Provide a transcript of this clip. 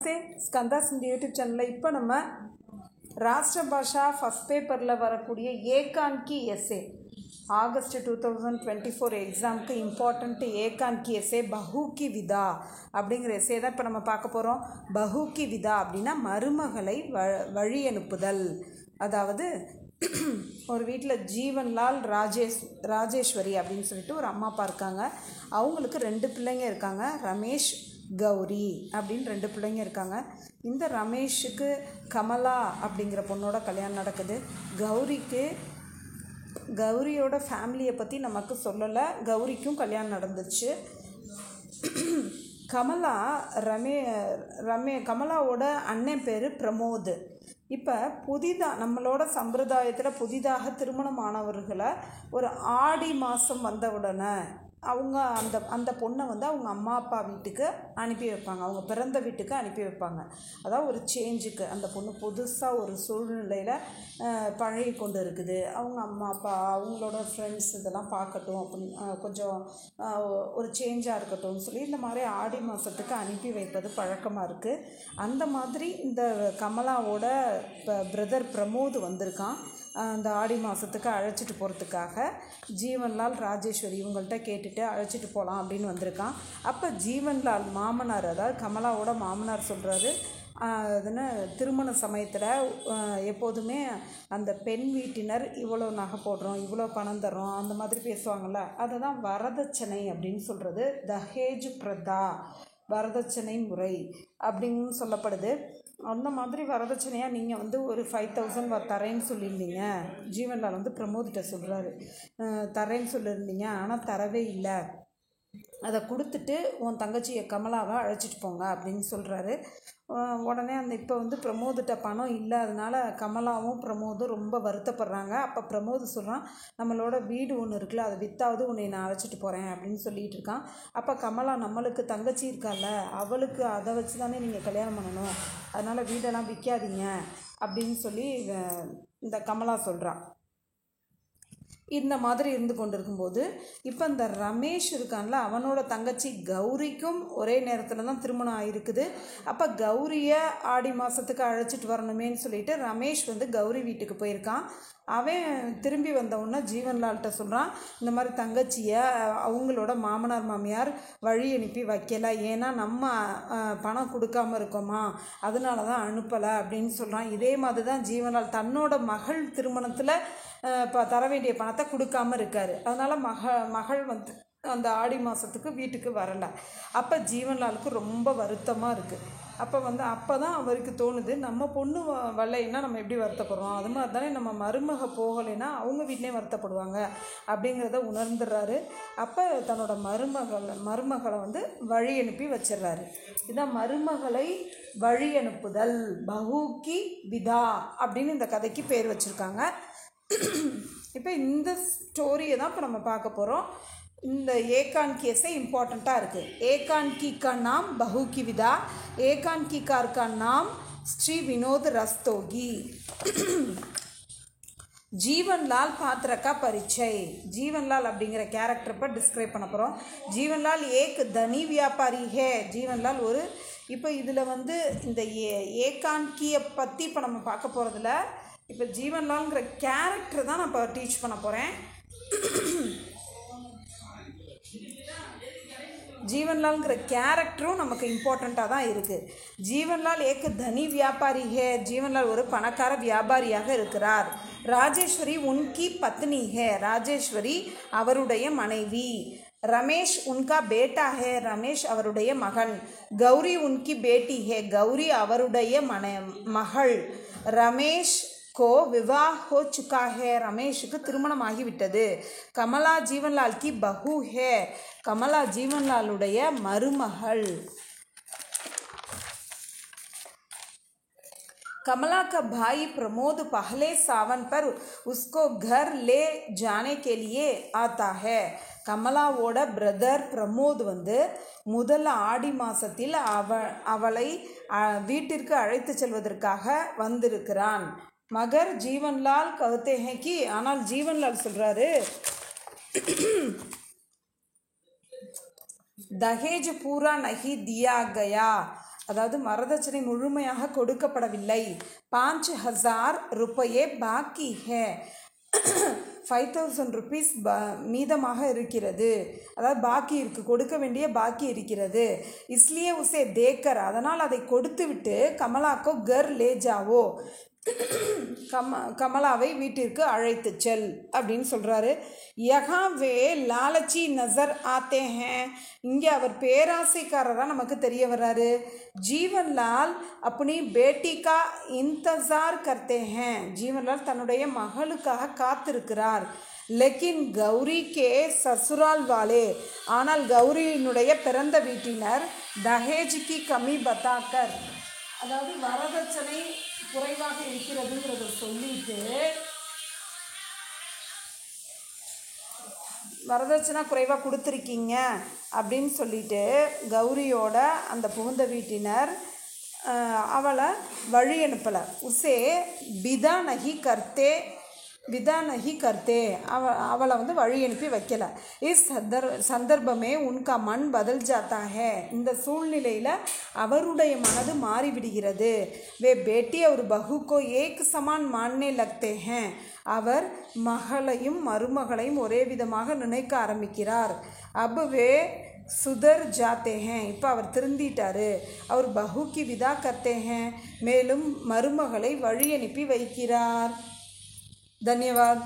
நமஸ்தே ஸ்கந்தாஸ் இந்த யூடியூப் சேனலில் இப்போ நம்ம ராஷ்டிர பாஷா ஃபஸ்ட் பேப்பரில் வரக்கூடிய ஏகான்கி எஸ்ஏ ஆகஸ்ட் 2024 எக்ஸாமுக்கு இம்பார்ட்டண்ட்டு ஏகான்கி எஸ்ஏ பஹூக்கி விதா அப்படிங்கிற எஸ்ஏ தான் இப்போ நம்ம பார்க்க போகிறோம். பஹூக்கி விதா அப்படின்னா மருமகளை வழி அனுப்புதல். அதாவது ஒரு வீட்டில் ஜீவன்லால் ராஜேஸ்வரி அப்படின்னு சொல்லிட்டு ஒரு அம்மா அப்பா இருக்காங்க. அவங்களுக்கு 2 பிள்ளைங்க இருக்காங்க. ரமேஷ், கௌரி அப்படின்னு 2 பிள்ளைங்க இருக்காங்க. இந்த ரமேஷுக்கு கமலா அப்படிங்கிற பொண்ணோட கல்யாணம் நடக்குது. கௌரியோட ஃபேமிலியை பற்றி நமக்கு சொல்லலை. கௌரிக்கும் கல்யாணம் நடந்துச்சு. கமலாவோட அண்ணன் பேர் பிரமோத். இப்போ நம்மளோட சம்பிரதாயத்தில் புதிதாக திருமணமானவர்களை ஒரு ஆடி மாதம் வந்தவுடனே அவங்க அந்த பொண்ணை அவங்க அம்மா அப்பா வீட்டுக்கு அனுப்பி வைப்பாங்க. அவங்க பிறந்த வீட்டுக்கு அனுப்பி வைப்பாங்க. அதாவது ஒரு சேஞ்சுக்கு அந்த பொண்ணு புதுசாக ஒரு சூழ்நிலையில் பழகி கொண்டு இருக்குது. அவங்க அம்மா அப்பா அவங்களோட ஃப்ரெண்ட்ஸ் இதெல்லாம் பார்க்கட்டும் அப்படின்னு கொஞ்சம் ஒரு சேஞ்சாக இருக்கட்டும்னு சொல்லி இந்த மாதிரி ஆடி மாதத்துக்கு அனுப்பி வைப்பது பழக்கமாக இருக்குது. அந்த மாதிரி இந்த கமலாவோட பிரதர் பிரமோத் வந்திருக்கான். அந்த ஆடி மாதத்துக்கு அழைச்சிட்டு போகிறதுக்காக ஜீவன்லால் ராஜேஸ்வரி இவங்கள்ட்ட கேட்டுட்டு அழைச்சிட்டு போகலாம் அப்படின்னு வந்திருக்கான். அப்போ ஜீவன்லால் மாமனார், அதாவது கமலாவோட மாமனார் சொல்கிறாரு, அதுன்னு திருமண சமயத்தில் எப்போதுமே அந்த பெண் வீட்டினர் இவ்வளோ நகை போடுறோம், இவ்வளோ பணம் தர்றோம், அந்த மாதிரி பேசுவாங்கள்ல, அதை தான் வரதட்சணை அப்படின்னு சொல்கிறது. தஹேஜ் பிரதா, வரதட்சணை முறை அப்படின்னு சொல்லப்படுது. அந்த மாதிரி வரதட்சணையாக நீங்கள் ஒரு 5,000 தரேன்னு சொல்லியிருந்தீங்க. ஜீவன்லால் பிரமோதிட்ட சொல்கிறாரு, தரேன்னு சொல்லியிருந்தீங்க, ஆனால் தரவே இல்லை. அதை கொடுத்துட்டு உன் தங்கச்சியை கமலாவை அழைச்சிட்டு போங்க அப்படின்னு சொல்கிறாரு. உடனே இப்போ பிரமோதிட்ட பணம் இல்லை. அதனால் கமலாவும் பிரமோதும் ரொம்ப வருத்தப்படுறாங்க. அப்போ பிரமோத் சொல்கிறான், நம்மளோட வீடு ஒன்று இருக்குல்ல, அதை வித்தாவது உன்னை நான் அழைச்சிட்டு போகிறேன் அப்படின்னு சொல்லிகிட்டு இருக்கான். அப்போ கமலா, நம்மளுக்கு தங்கச்சி இருக்கால, அவளுக்கு அதை வச்சு தானே நீங்கள் கல்யாணம் பண்ணணும், அதனால் வீடெல்லாம் விற்காதீங்க அப்படின்னு சொல்லி இந்த கமலா சொல்கிறான். இந்த மாதிரி இருந்து கொண்டு இருக்கும்போது இப்போ இந்த ரமேஷ் இருக்கான்ல, அவனோட தங்கச்சி கௌரிக்கும் ஒரே நேரத்தில் தான் திருமணம் ஆகிருக்குது. அப்போ கௌரியை ஆடி மாதத்துக்கு அழைச்சிட்டு வரணுமேன்னு சொல்லிட்டு ரமேஷ் கௌரி வீட்டுக்கு போயிருக்கான். அவன் திரும்பி வந்தவுடனே ஜீவன்லால்கிட்ட சொல்கிறான், இந்த மாதிரி தங்கச்சியை அவங்களோட மாமனார் மாமியார் வழி அனுப்பி வைக்கலை, ஏன்னா நம்ம பணம் கொடுக்காமல் இருக்கோமா, அதனால தான் அனுப்பலை அப்படின்னு சொல்கிறான். இதே மாதிரி தான் ஜீவன்லால் தன்னோட மகள் திருமணத்தில் தர வேண்டிய பணத்தை கொடுக்காமல் இருக்கார். அதனால் மகள் அந்த ஆடி மாதத்துக்கு வீட்டுக்கு வரலை. அப்போ ஜீவன்லாலுக்கு ரொம்ப வருத்தமாக இருக்குது. அப்போ தான் அவருக்கு தோணுது, நம்ம பொண்ணு வரலைன்னா நம்ம எப்படி வருத்தப்படுறோம், அது மாதிரி தானே நம்ம மருமக போகலைன்னா அவங்க வீட்டிலே வருத்தப்படுவாங்க அப்படிங்கிறத உணர்ந்துடுறாரு. அப்போ தன்னோட மருமகளை வழி அனுப்பி வச்சிடுறாரு. இதான் மருமகளை வழி அனுப்புதல், பஹூக்கி விதா அப்படின்னு இந்த கதைக்கு பேர் வச்சுருக்காங்க. இப்போ இந்த ஸ்டோரியை தான் இப்போ நம்ம பார்க்க போகிறோம். இந்த ஏகான்கி எஸ்ஸே இம்பார்ட்டண்ட்டாக இருக்குது. ஏகான்கி கா நாம் பஹூக்கி விதா, ஏகான்கி கார் கா நாம் ஸ்ரீ வினோத் ரஸ்தோகி. ஜீவன்லால் பாத்திர கா பரிச்சய். ஜீவன்லால் அப்படிங்கிற கேரக்டர் இப்போ டிஸ்கிரைப் பண்ண போகிறோம். ஜீவன்லால் ஏக் தனி வியாபாரி ஹே. ஜீவன்லால் இப்போ இதில் இந்த ஏகான்கியை பற்றி இப்போ நம்ம பார்க்க போகிறதில்ல. இப்போ ஜீவன்லால்ங்கிற கேரக்டர் தான் நான் இப்போ டீச் பண்ண போகிறேன். ஜீவன்லால்ங்கிற கேரக்டரும் நமக்கு இம்பார்ட்டண்ட்டாக தான் இருக்குது. ஜீவன்லால் ஏக் தனி வியாபாரி ஹே. ஜீவன்லால் ஒரு பணக்கார வியாபாரியாக இருக்கிறார். ராஜேஸ்வரி உன்கி பத்னி ஹே. ராஜேஸ்வரி அவருடைய மனைவி. ரமேஷ் உன்கா பேட்டா ஹே. ரமேஷ் அவருடைய மகன். கௌரி உன்கி பேட்டி ஹே. கௌரி அவருடைய மகள். ரமேஷ் கோ விவாஹ் ஹோ சுக்கா ஹே. ரமேஷுக்கு திருமணம் ஆகிவிட்டது. கமலா ஜீவன்லால் கி பஹூ ஹே. கமலா ஜீவன்லாலுடைய மருமகள். कमला का भाई प्रमोद पहले सावन पर उसको घर ले जाने के लिए आता है. கமலாவோட பிரதர் பிரமோத் முதல் ஆடி மாதத்தில் அவளை வீட்டிற்கு அழைத்து செல்வதற்காக வந்திருக்கிறான். மகர் ஜீவன்லால் கஹ்தே ஹே கி, ஆனால் ஜீவன்லால் சொல்கிறாரு, दहेज पूरा नहीं दिया गया. அதாவது வரதட்சணை முழுமையாக கொடுக்கப்படவில்லை. 5,000 ரூபாயே பாக்கி ஹே, 5,000 rupees மீதமாக இருக்கிறது, அதாவது பாக்கி இருக்குது, கொடுக்க வேண்டிய பாக்கி இருக்கிறது. இஸ்லியே உசே தேக்கர், அதனால் அதை கொடுத்து விட்டு கமலாக்கோ கர் லே ஜாவோ, கமலாவை வீட்டிற்கு அழைத்து செல் அப்படின்னு சொல்கிறாரு. யகாவே லாலச்சி நசர் ஆத்தே ஹேன், இங்கே அவர் பேராசைக்காரராக நமக்கு தெரிய வர்றாரு. ஜீவன்லால் அப்படி பேட்டிக்கா இந்தசார் கர்த்தே ஹேன், ஜீவன்லால் தன்னுடைய மகளுக்காக காத்திருக்கிறார். லெக்கின் கௌரி கே சசுரால் வாலே, ஆனால் கௌரியினுடைய பிறந்த வீட்டினர் தஹேஜ்கி கமி பத்தாக்கர், அதாவது வரதட்சணை குறைவாக இருக்கிறதுங்கிறத சொல்லிட்டு, வரதட்சணை குறைவாக கொடுத்துருக்கீங்க அப்படின்னு சொல்லிட்டு கௌரியோட அந்த புகுந்த வீட்டினர் அவளை வழி அனுப்பலை. உசே பிதா நகி கர்த்தே அவளை வழி அனுப்பி வைக்கலை. இஸ் சந்தர்ப்பமே உன்கா மண் பதில் ஜாத்தா ஹே, இந்த சூழ்நிலையில் அவருடைய மனது மாறிவிடுகிறது. வே பேட்டி அவர் பகுக்கோ ஏக் சமான் மான்னே லக்தே ஹேன், அவர் மகளையும் மருமகளையும் ஒரே விதமாக நினைக்க ஆரம்பிக்கிறார். அப்வே சுதர் ஜாத்தே ஹேன், இப்போ அவர் திருந்திட்டார். அவர் பகுக்கி விதா கர்த்தே ஹேன், மேலும் மருமகளை வழி அனுப்பி வைக்கிறார். धन्यवाद।